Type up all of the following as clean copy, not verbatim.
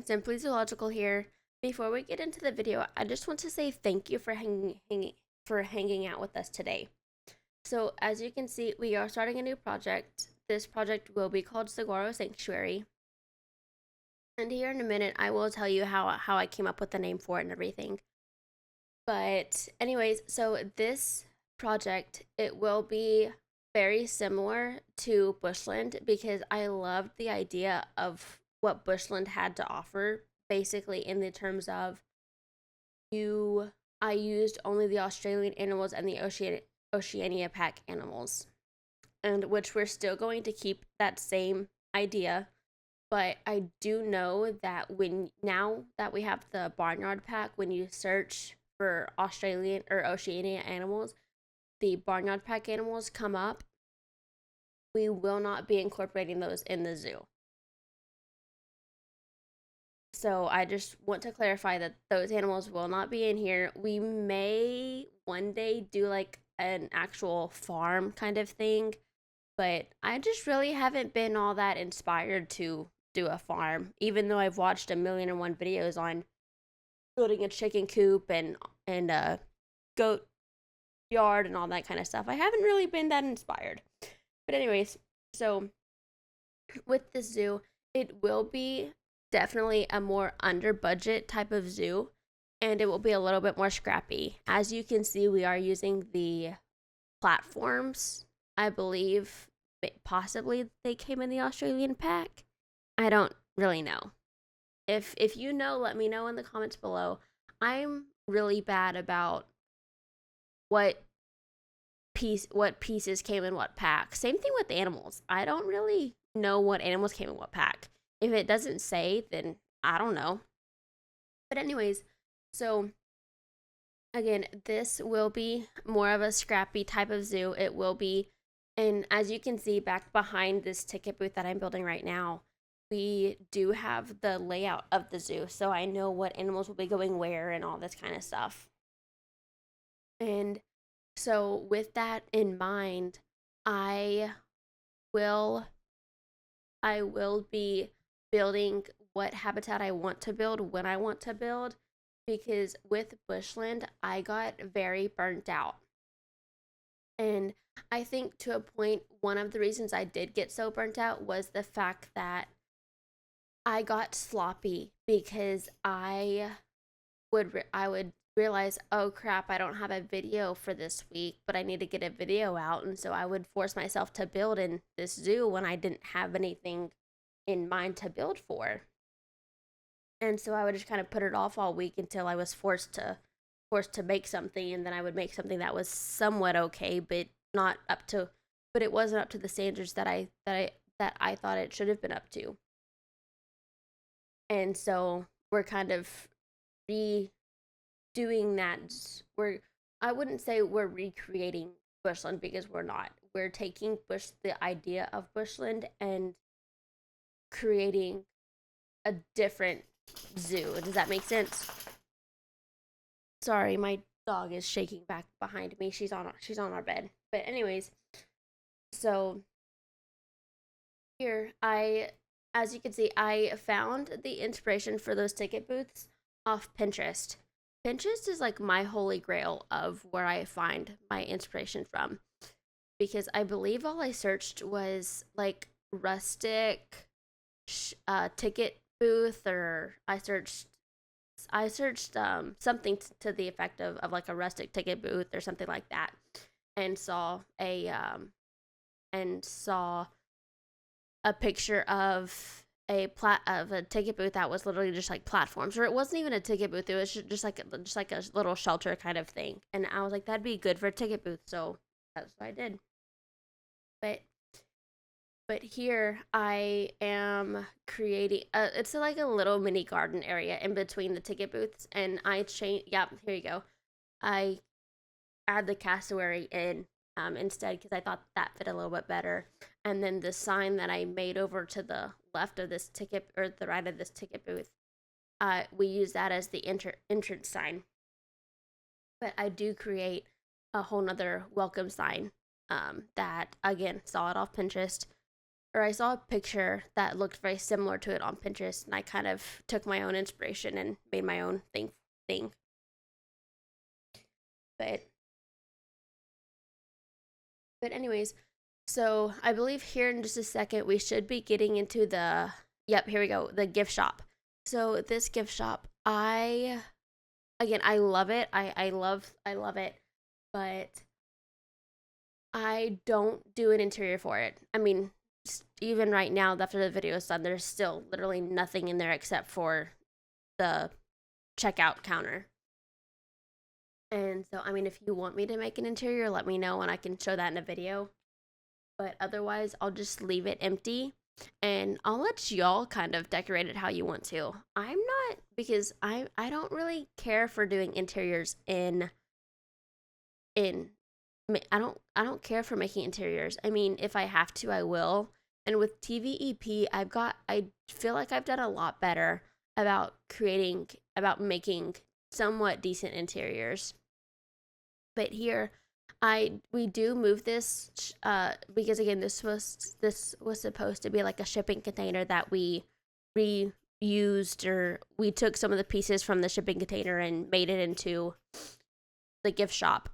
everyone, Simply Zoological here. Before we get into the video, I just want to say thank you for hanging out with us today. So, as you can see, we are starting a new project. This project will be called Saguaro Sanctuary. And here in a minute, I will tell you how I came up with the name for it and everything. But anyways, so this project, it will be very similar to Bushland because I loved the idea of what Bushland had to offer, basically in the terms of you I used only the Australian animals and the Oceania pack animals. And which we're still going to keep that same idea, but I do know that when now that we have the barnyard pack, when you search for Australian or Oceania animals, the barnyard pack animals come up. We will not be incorporating those in the zoo. So I just want to clarify that those animals will not be in here. We may one day do like an actual farm kind of thing, but I just really haven't been all that inspired to do a farm, even though I've watched a million and one videos on building a chicken coop and a goat yard and all that kind of stuff. I haven't really been that inspired. But anyways, so with this zoo, it will be definitely a more under budget type of zoo, and it will be a little bit more scrappy. As you can see, we are using the platforms. I believe possibly they came in the Australian pack. I don't really know. If you know, let me know in the comments below. I'm really bad about what pieces came in what pack. Same thing with animals. I don't really know what animals came in what pack. If it doesn't say, then I don't know. But anyways, so again, this will be more of a scrappy type of zoo. It will be, and as you can see back behind this ticket booth that I'm building right now, we do have the layout of the zoo, so I know what animals will be going where and all this kind of stuff. And so with that in mind, I will be building what habitat I want to build when I want to build, because with Bushland, I got very burnt out. And I think to a point, one of the reasons I did get so burnt out was the fact that I got sloppy because I would realize, oh crap, I don't have a video for this week, but I need to get a video out, and so I would force myself to build in this zoo when I didn't have anything in mind to build for. And so I would just kind of put it off all week until I was forced to make something, and then I would make something that was somewhat okay, but not up to but it wasn't up to the standards that I thought it should have been up to. And so we're kind of redoing that. I wouldn't say we're recreating Bushland, because we're not. We're taking the idea of Bushland and creating a different zoo. Does that make sense? Sorry, my dog is shaking back behind me. She's on our bed. But anyways, so here as you can see, I found the inspiration for those ticket booths off Pinterest. Pinterest is like my holy grail of where I find my inspiration from, because I believe all I searched was like rustic ticket booth, or I searched something to the effect of like a rustic ticket booth or something like that, and saw a picture of a ticket booth that was literally just like platforms, or it wasn't even a ticket booth. It was just like a little shelter kind of thing, and I was like, that'd be good for a ticket booth, so that's what I did. But here I am creating it's like a little mini garden area in between the ticket booths, and I change. Yep, here you go. I add the cassowary in instead, because I thought that fit a little bit better. And then the sign that I made over to the left of this ticket, or the right of this ticket booth, we use that as the entrance sign. But I do create a whole nother welcome sign that, again, saw it off Pinterest. or I saw a picture that looked very similar to it on Pinterest, and I kind of took my own inspiration and made my own thing. But anyways, so I believe here in just a second we should be getting into the, yep, here we go, the gift shop. So this gift shop, I love it. I love it, but I don't do an interior for it. I mean, even right now after the video is done, there's still literally nothing in there except for the checkout counter. And so, I mean, if you want me to make an interior, let me know and I can show that in a video. But otherwise, I'll just leave it empty and I'll let y'all kind of decorate it how you want to. I'm not, because I don't really care for doing interiors in I don't care for making interiors. I mean, if I have to, I will. And with TVEP, I feel like I've done a lot better about making somewhat decent interiors. But here, we do move this because again, this was supposed to be like a shipping container that we reused, or we took some of the pieces from the shipping container and made it into the gift shop.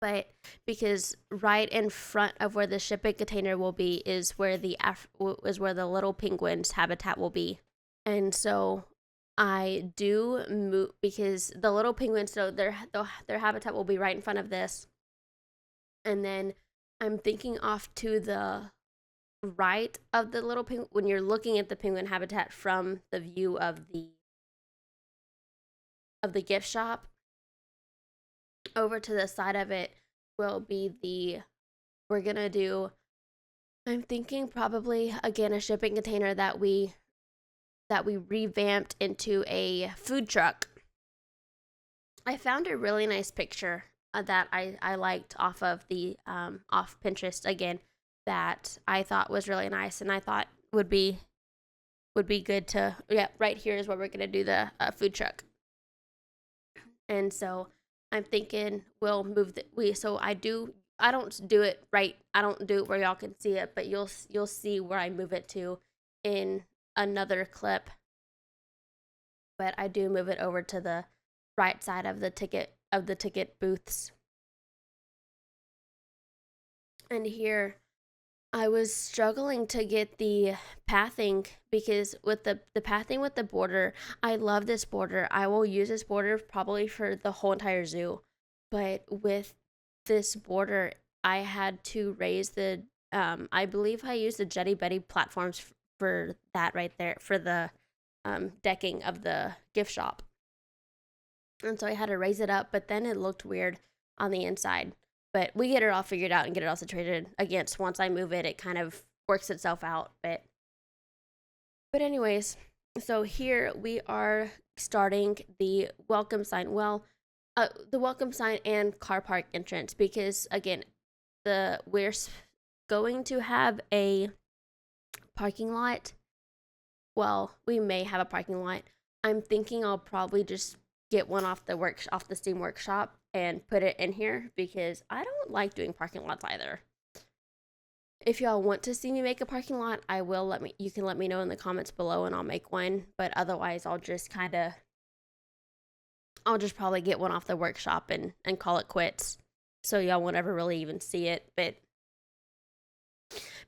But because right in front of where the shipping container will be is where the little penguins habitat will be. And so I do move, because the little penguins, so their habitat will be right in front of this. And then I'm thinking off to the right of the little penguin, when you're looking at the penguin habitat from the view of the gift shop, over to the side of it will be we're gonna do, I'm thinking probably again a shipping container that we revamped into a food truck. I found a really nice picture that I liked off of the off Pinterest again, that I thought was really nice, and I thought would be good to, yeah, right here is where we're gonna do the food truck. And so I'm thinking we'll move I don't do it right. I don't do it where y'all can see it, but you'll see where I move it to in another clip. But I do move it over to the right side of the ticket booths. And here I was struggling to get the pathing, because with the pathing with the border, I love this border. I will use this border probably for the whole entire zoo. But with this border, I had to raise the, I believe I used the Jetty Betty platforms for that right there, for the decking of the gift shop. And so I had to raise it up, but then it looked weird on the inside. But we get it all figured out and get it all situated. Again, once I move it, it kind of works itself out. But anyways, so here we are starting the welcome sign. Well, the welcome sign and car park entrance, because again, we're going to have a parking lot. Well, we may have a parking lot. I'm thinking I'll probably just get one off the Steam Workshop and put it in here, because I don't like doing parking lots either. If y'all want to see me make a parking lot, you can let me know in the comments below and I'll make one. But otherwise, I'll just probably get one off the workshop and call it quits. So y'all won't ever really even see it. But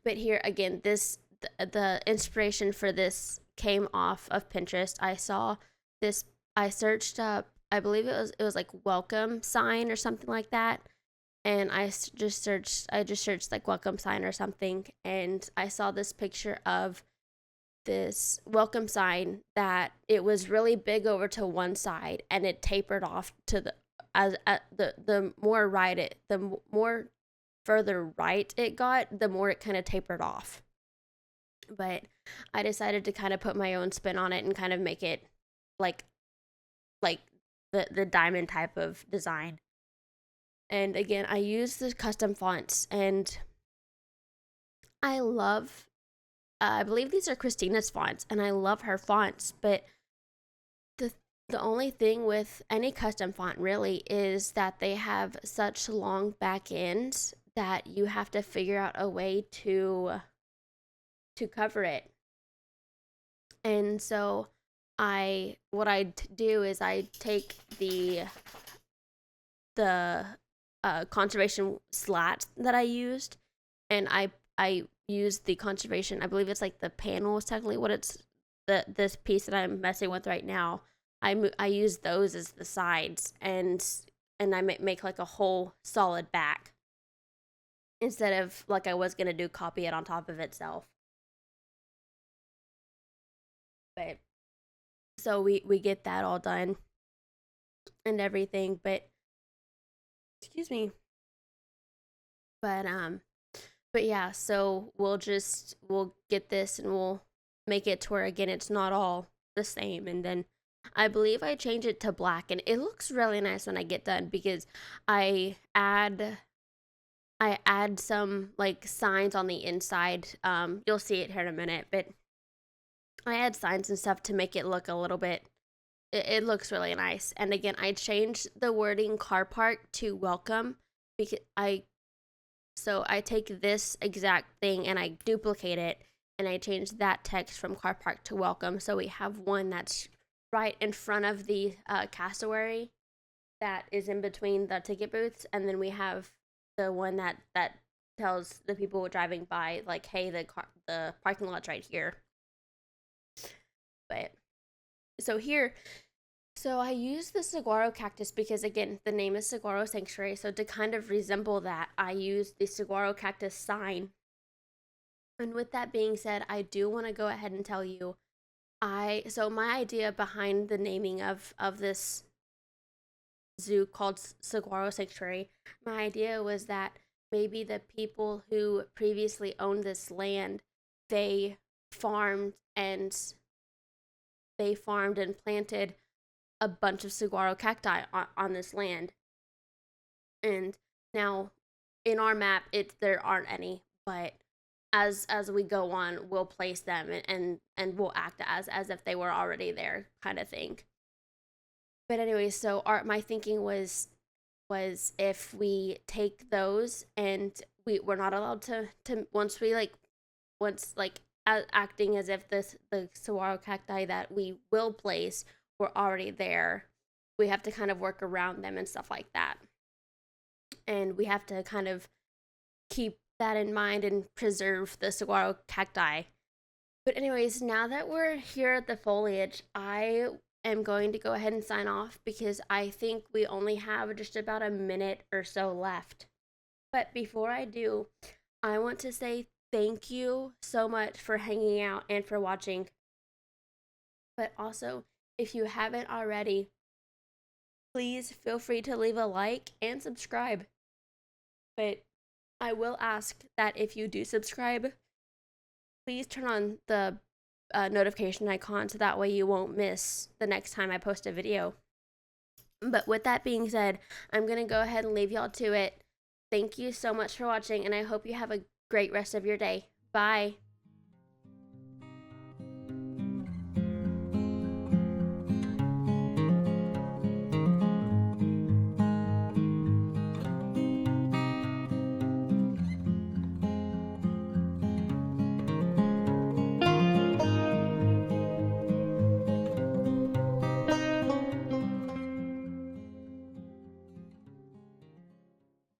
here again, the inspiration for this came off of Pinterest. I saw this, I searched up, I believe it was like welcome sign or something like that. And I just searched like welcome sign or something. And I saw this picture of this welcome sign that it was really big over to one side and it tapered off to the more further right it got, the more it kind of tapered off. But I decided to kind of put my own spin on it and kind of make it like the diamond type of design. And again, I use the custom fonts, and I love, I believe these are Christina's fonts, and I love her fonts. But the only thing with any custom font really is that they have such long back ends that you have to figure out a way to to cover it. And so what I do is I take the conservation slat that I used, and I used the conservation. I believe it's like the panel is technically what it's this piece that I'm messing with right now. I use those as the sides, and I make like a whole solid back instead of like I was gonna do copy it on top of itself. But so we get that all done and everything, but excuse me. But but yeah, so we'll get this and we'll make it to where again it's not all the same, and then I believe I change it to black, and it looks really nice when I get done because I add I add some like signs on the inside. You'll see it here in a minute, but I add signs and stuff to make it look a little bit. It looks really nice. And again, I changed the wording car park to welcome because I take this exact thing and I duplicate it and I change that text from car park to welcome. So we have one that's right in front of the cassowary that is in between the ticket booths, and then we have the one that tells the people driving by like, hey, the parking lot's right here. But so here, so I use the saguaro cactus because again, the name is Saguaro Sanctuary. So to kind of resemble that, I use the saguaro cactus sign. And with that being said, I do want to go ahead and tell you, so my idea behind the naming of this zoo called Saguaro Sanctuary, my idea was that maybe the people who previously owned this land, they farmed and planted a bunch of saguaro cacti on this land. And now in our map there aren't any, but as we go on, we'll place them and we'll act as if they were already there, kind of thing. But anyway, so my thinking was if we take those and we're not allowed to once acting as if the saguaro cacti that we will place were already there, we have to kind of work around them and stuff like that. And we have to kind of keep that in mind and preserve the saguaro cacti. But anyways, now that we're here at the foliage, I am going to go ahead and sign off because I think we only have just about a minute or so left. But before I do, I want to say thank you so much for hanging out and for watching. But also, if you haven't already, please feel free to leave a like and subscribe. But I will ask that if you do subscribe, please turn on the notification icon so that way you won't miss the next time I post a video. But with that being said, I'm going to go ahead and leave y'all to it. Thank you so much for watching, and I hope you have a great rest of your day. Bye.